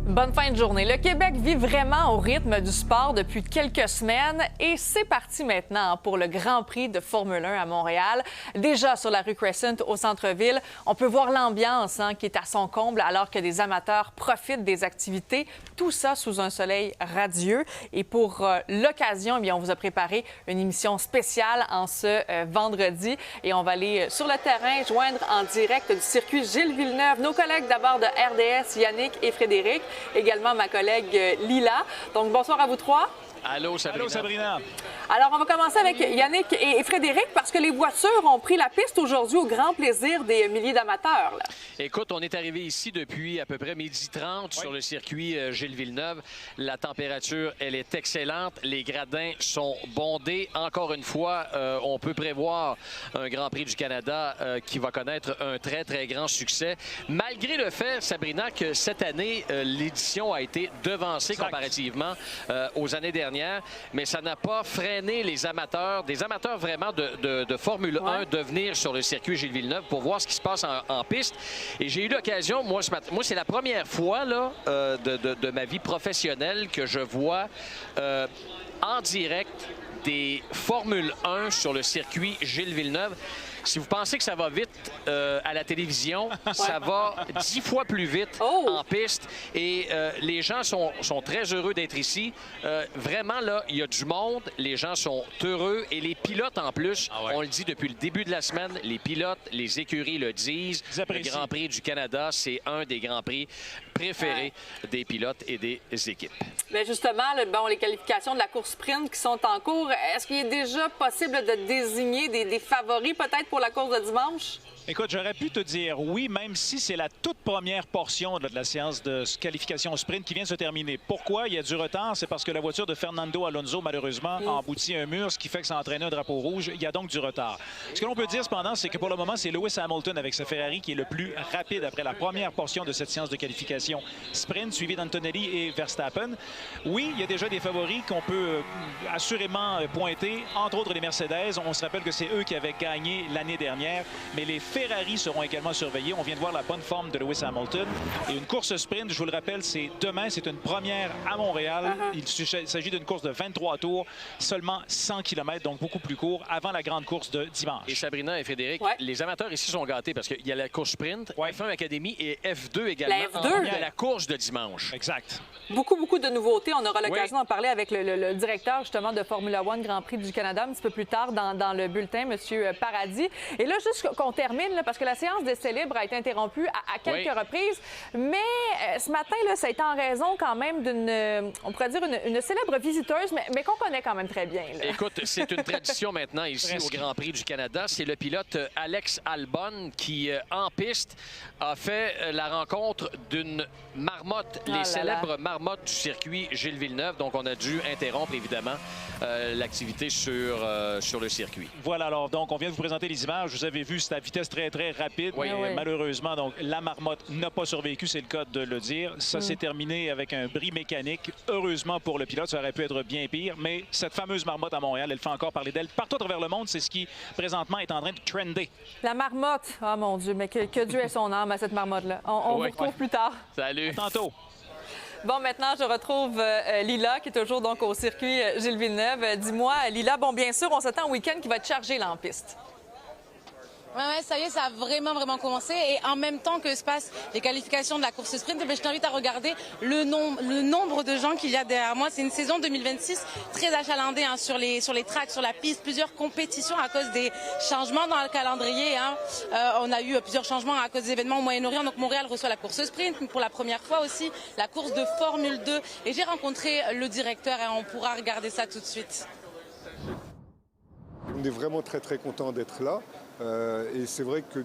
Bonne fin de journée. Le Québec vit vraiment au rythme du sport depuis quelques semaines et c'est parti maintenant pour le Grand Prix de Formule 1 à Montréal. Déjà sur la rue Crescent au centre-ville, on peut voir l'ambiance qui est à son comble alors que des amateurs profitent des activités. Tout ça sous un soleil radieux. Et pour l'occasion, on vous a préparé une émission spéciale en ce vendredi et on va aller sur le terrain joindre en direct du circuit Gilles Villeneuve nos collègues d'abord de RDS, Yannick et Frédéric. Également ma collègue Lila. Donc, bonsoir à vous trois. Allô, Sabrina. Allô, Sabrina. Alors, on va commencer avec Yannick et Frédéric parce que les voitures ont pris la piste aujourd'hui au grand plaisir des milliers d'amateurs. Écoute, on est arrivé ici depuis à peu près 12h30 sur le circuit Gilles Villeneuve. La température, elle est excellente. Les gradins sont bondés. Encore une fois, on peut prévoir un Grand Prix du Canada qui va connaître un très, très grand succès. Malgré le fait, Sabrina, que cette année, l'édition a été devancée comparativement aux années dernières. Mais ça n'a pas freiné les amateurs, des amateurs vraiment de Formule 1, de venir sur le circuit Gilles Villeneuve pour voir ce qui se passe en piste. Et j'ai eu l'occasion, moi c'est la première fois là, de ma vie professionnelle que je vois en direct des Formule 1 sur le circuit Gilles Villeneuve. Si vous pensez que ça va vite à la télévision, ça va 10 fois plus vite en piste. Et les gens sont très heureux d'être ici. Vraiment, là, il y a du monde. Les gens sont heureux. Et les pilotes, en plus, on le dit depuis le début de la semaine, les pilotes, les écuries le disent. Le Grand Prix du Canada, c'est un des Grands Prix préférés des pilotes et des équipes. Mais justement, les qualifications de la course sprint qui sont en cours, est-ce qu'il est déjà possible de désigner des favoris peut-être pour la course de dimanche? Écoute, j'aurais pu te dire oui, même si c'est la toute première portion de la séance de qualification sprint qui vient de se terminer. Pourquoi il y a du retard? C'est parce que la voiture de Fernando Alonso, malheureusement, a embouti un mur, ce qui fait que ça a entraîné un drapeau rouge. Il y a donc du retard. Ce que l'on peut dire, cependant, c'est que pour le moment, c'est Lewis Hamilton avec sa Ferrari qui est le plus rapide après la première portion de cette séance de qualification sprint, suivi d'Antonelli et Verstappen. Oui, il y a déjà des favoris qu'on peut assurément pointer, entre autres les Mercedes. On se rappelle que c'est eux qui avaient gagné l'année dernière, mais les Ferrari seront également surveillés. On vient de voir la bonne forme de Lewis Hamilton. Et une course sprint, je vous le rappelle, c'est demain. C'est une première à Montréal. Il s'agit d'une course de 23 tours, seulement 100 km, donc beaucoup plus court, avant la grande course de dimanche. Et Sabrina et Frédéric, les amateurs ici sont gâtés parce qu'il y a la course sprint, F1 Academy et F2 également. La F2. Il y a la course de dimanche. Exact. Beaucoup de nouveautés. On aura l'occasion d'en parler avec le directeur justement de Formula 1 Grand Prix du Canada un petit peu plus tard dans le bulletin, M. Paradis. Et là, juste qu'on termine, là, parce que la séance d'essai libre a été interrompue à quelques reprises, mais ce matin, là, ça a été en raison quand même d'une, on pourrait dire, une célèbre visiteuse, mais qu'on connaît quand même très bien. Là. Écoute, c'est une tradition maintenant ici au Grand Prix du Canada. C'est le pilote Alex Albon qui, en piste, a fait la rencontre d'une marmotte, les célèbres marmottes du circuit Gilles Villeneuve. Donc, on a dû interrompre, évidemment, l'activité sur le circuit. Voilà, alors, donc, on vient de vous présenter les images. Vous avez vu, c'est à vitesse très rapide. Mais malheureusement, donc, la marmotte n'a pas survécu, c'est le cas de le dire. Ça s'est terminé avec un bris mécanique. Heureusement pour le pilote, ça aurait pu être bien pire. Mais cette fameuse marmotte à Montréal, elle fait encore parler d'elle. Partout à travers le monde, c'est ce qui, présentement, est en train de trender. La marmotte. Oh mon Dieu, mais que Dieu ait son âme à cette marmotte-là. On vous retrouve plus tard. Salut. À tantôt. Bon, maintenant, je retrouve Lila, qui est toujours donc au circuit Gilles Villeneuve. Dis-moi, Lila, bon, bien sûr, on s'attend au week-end qui va être chargé là en piste. Ouais, ça y est, ça a vraiment commencé. Et en même temps que se passent les qualifications de la course sprint, je t'invite à regarder le nombre de gens qu'il y a derrière moi. C'est une saison 2026 très achalandée sur les tracks, sur la piste, plusieurs compétitions à cause des changements dans le calendrier. On a eu plusieurs changements à cause des événements au Moyen-Orient. Donc Montréal reçoit la course sprint, mais pour la première fois aussi la course de Formule 2. Et j'ai rencontré le directeur et on pourra regarder ça tout de suite. On est vraiment très content d'être là. Et c'est vrai que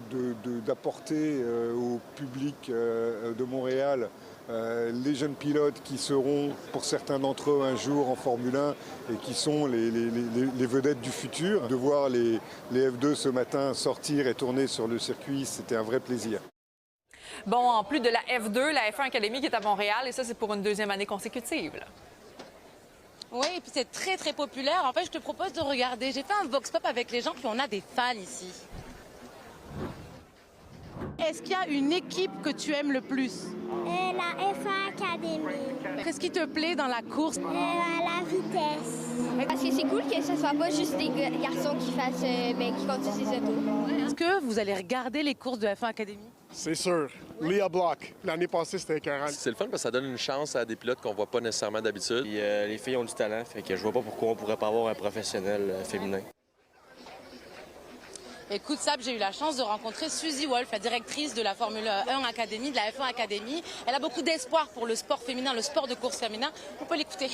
d'apporter au public de Montréal les jeunes pilotes qui seront, pour certains d'entre eux, un jour en Formule 1 et qui sont les vedettes du futur, de voir les F2 ce matin sortir et tourner sur le circuit, c'était un vrai plaisir. Bon, en plus de la F2, la F1 Academy qui est à Montréal, et ça, c'est pour une deuxième année consécutive. Là. Oui, et puis c'est très populaire. En fait, je te propose de regarder. J'ai fait un vox pop avec les gens, puis on a des fans ici. Est-ce qu'il y a une équipe que tu aimes le plus? La F1 Academy. Qu'est-ce qui te plaît dans la course? La vitesse. Parce que c'est cool que ce soit pas juste des garçons qui conduisent les autos. Est-ce que vous allez regarder les courses de F1 Academy? C'est sûr. Leah Block. L'année passée, c'était 40. C'est le fun parce que ça donne une chance à des pilotes qu'on voit pas nécessairement d'habitude. Les filles ont du talent, fait que je vois pas pourquoi on pourrait pas avoir un professionnel féminin. Écoute, Sab, j'ai eu la chance de rencontrer Suzy Wolf, la directrice de la Formule 1 Academy, de la F1 Academy. Elle a beaucoup d'espoir pour le sport féminin, le sport de course féminin. On peut l'écouter.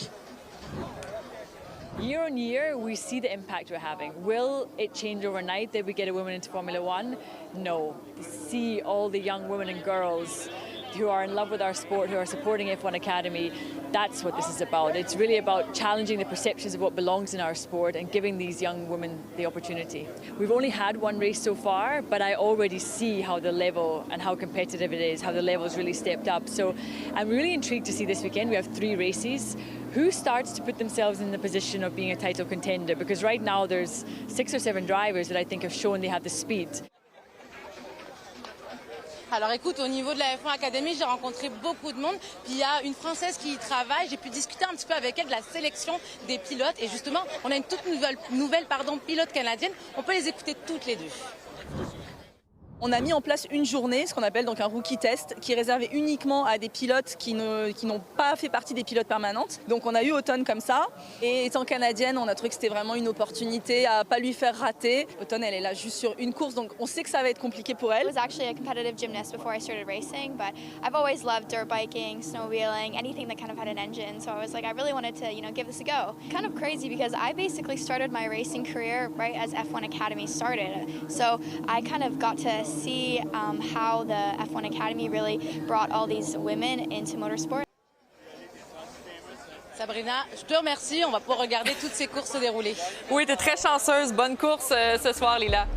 Year on year, we see the impact we're having. Will it change overnight that we get a woman into Formula One? No. To see all the young women and girls who are in love with our sport, who are supporting F1 Academy, that's what this is about. It's really about challenging the perceptions of what belongs in our sport and giving these young women the opportunity. We've only had one race so far, but I already see how the level and how competitive it is, how the level's really stepped up. So I'm really intrigued to see this weekend. We have 3 races. Who starts to put themselves in the position of being a title contender? Because right now there's 6 or 7 drivers that I think have shown they have the speed. Alors écoute, au niveau de la F1 Academy, j'ai rencontré beaucoup de monde. Puis il y a une Française qui y travaille. J'ai pu discuter un petit peu avec elle de la sélection des pilotes. Et justement, on a une toute nouvelle pilote canadienne. On peut les écouter toutes les deux. On a mis en place une journée, ce qu'on appelle donc un rookie test, qui est réservé uniquement à des pilotes qui n'ont pas fait partie des pilotes permanentes. Donc on a eu Autumn comme ça. Et étant canadienne, on a trouvé que c'était vraiment une opportunité à pas lui faire rater. Autumn, elle est là juste sur une course, donc on sait que ça va être compliqué pour elle. I was actually a competitive gymnast before I started racing, but I've always loved dirt biking, snowmobiling, anything that kind of had an engine. So I was like, I really wanted to, give this a go. Kind of crazy because I basically started my racing career right as F1 Academy started. So I kind of got to see how the F1 Academy really brought all these women into motorsport. Sabrina, je te remercie. On va pouvoir regarder toutes ces courses se dérouler. Oui, t'es très chanceuse. Bonne course ce soir, Lila.